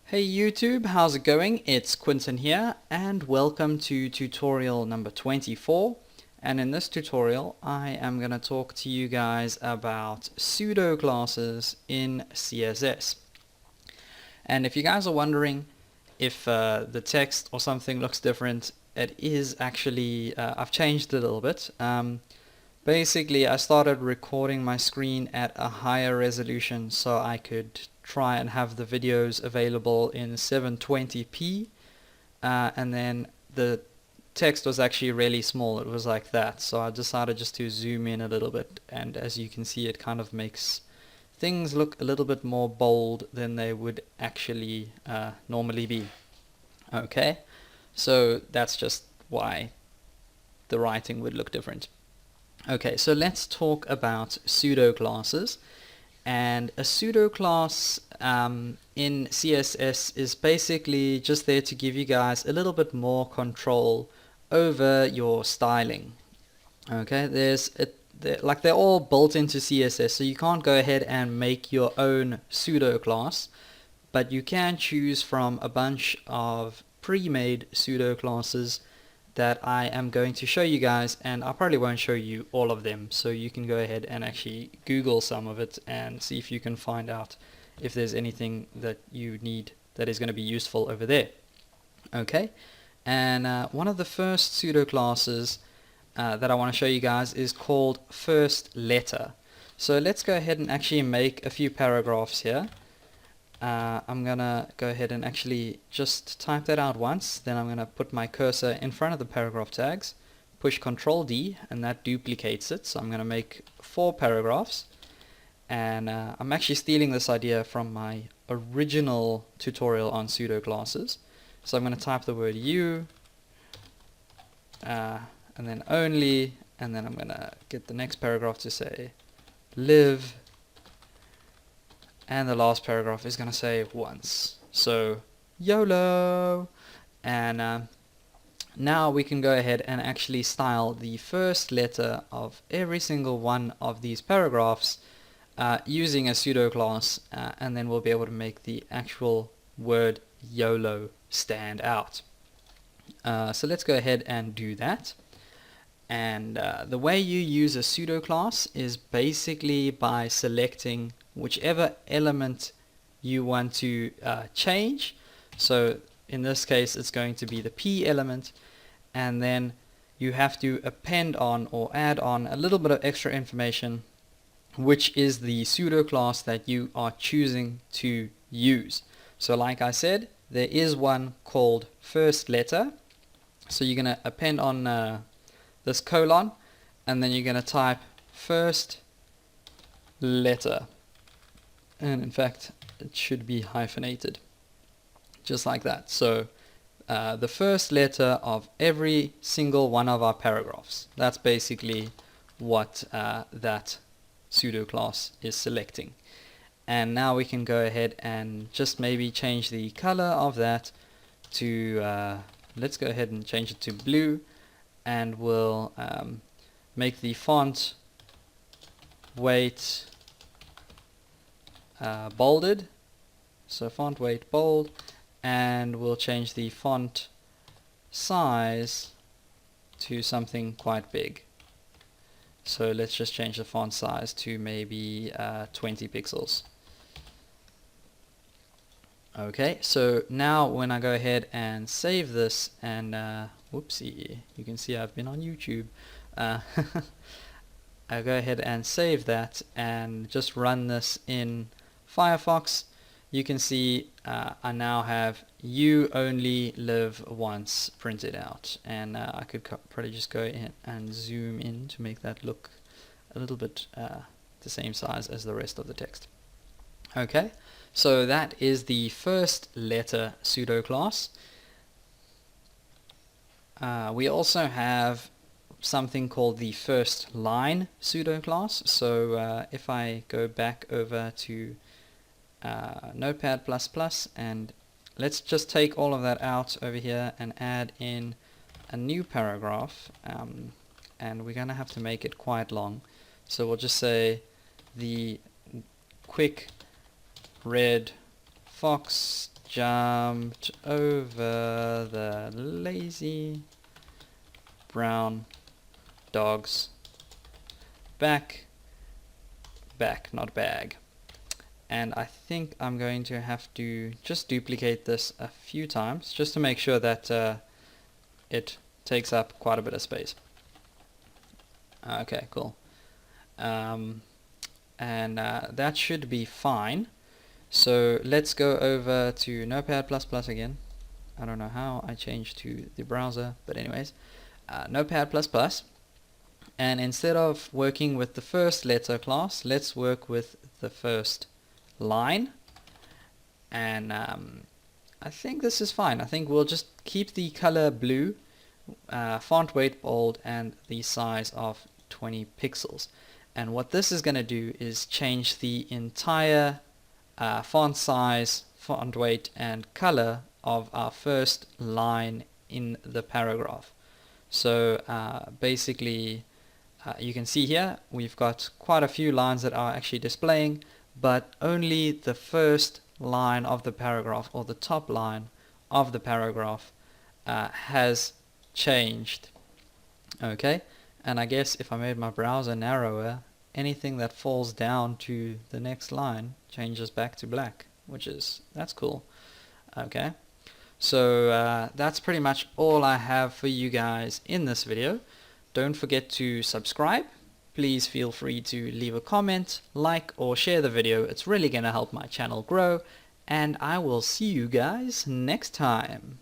Hey YouTube, how's it going? It's Quinton here and welcome to tutorial number 24. And in this tutorial I am going to talk to you guys about pseudo classes in CSS. And if you guys are wondering if the text or something looks different, it is actually, I've changed it a little bit. Basically, I started recording my screen at a higher resolution so I could try and have the videos available in 720p, and then the text was actually really small. It was like that, so I decided just to zoom in a little bit, and as you can see, it kind of makes things look a little bit more bold than they would actually normally be. Okay, so that's just why the writing would look different. Okay, so let's talk about pseudo classes. And a pseudo class in CSS is basically just there to give you guys a little bit more control over your styling. Okay, they're all built into CSS, so you can't go ahead and make your own pseudo class, but you can choose from a bunch of pre-made pseudo classes that I am going to show you guys, and I probably won't show you all of them, so you can go ahead and actually Google some of it and see if you can find out if there's anything that you need that is going to be useful over there. Okay, and one of the first pseudo classes that I want to show you guys is called first letter. So let's go ahead and actually make a few paragraphs here. I'm gonna go ahead and actually just type that out once, then I'm gonna put my cursor in front of the paragraph tags, push Ctrl D, and that duplicates it. So I'm gonna make 4 paragraphs, and I'm actually stealing this idea from my original tutorial on pseudo classes. So I'm gonna type the word you, and then only, and then I'm gonna get the next paragraph to say live, and the last paragraph is going to say once. So YOLO! And now we can go ahead and actually style the first letter of every single one of these paragraphs using a pseudo class, and then we'll be able to make the actual word YOLO stand out. So let's go ahead and do that. And the way you use a pseudo class is basically by selecting whichever element you want to change. So in this case it's going to be the P element, and then you have to append on or add on a little bit of extra information, which is the pseudo class that you are choosing to use. So like I said, there is one called first letter, so you're going to append on this colon, and then you're going to type first letter, and in fact it should be hyphenated just like that. So the first letter of every single one of our paragraphs, that's basically what that pseudo class is selecting. And now we can go ahead and just maybe change the color of that to let's go ahead and change it to blue, and we'll make the font weight bolded, so font weight bold, and we'll change the font size to something quite big. So let's just change the font size to maybe 20 pixels. Okay, so now when I go ahead and save this, and whoopsie, you can see I've been on YouTube. I go ahead and save that and just run this in Firefox. You can see I now have you only live once printed out, and I could probably just go in and zoom in to make that look a little bit the same size as the rest of the text. Okay, so that is the first letter pseudo class. We also have something called the first line pseudo class. So if I go back over to Notepad++, and let's just take all of that out over here and add in a new paragraph, and we're going to have to make it quite long. So we'll just say the quick red fox jumped over the lazy brown dog's back, not bag. And I think I'm going to have to just duplicate this a few times just to make sure that it takes up quite a bit of space. Okay, cool. And that should be fine. So let's go over to Notepad++ again. I don't know how I changed to the browser, but anyways, Notepad++. And instead of working with the first letter class, let's work with the first line. And I think this is fine. I think we'll just keep the color blue, font weight bold, and the size of 20 pixels. And what this is going to do is change the entire font size, font weight, and color of our first line in the paragraph. So basically, you can see here we've got quite a few lines that are actually displaying, but only the first line of the paragraph, or the top line of the paragraph, has changed. Okay, and I guess if I made my browser narrower, anything that falls down to the next line changes back to black, that's cool. Okay, so that's pretty much all I have for you guys in this video. Don't forget to subscribe. Please feel free to leave a comment, like, or share the video. It's really going to help my channel grow, and I will see you guys next time.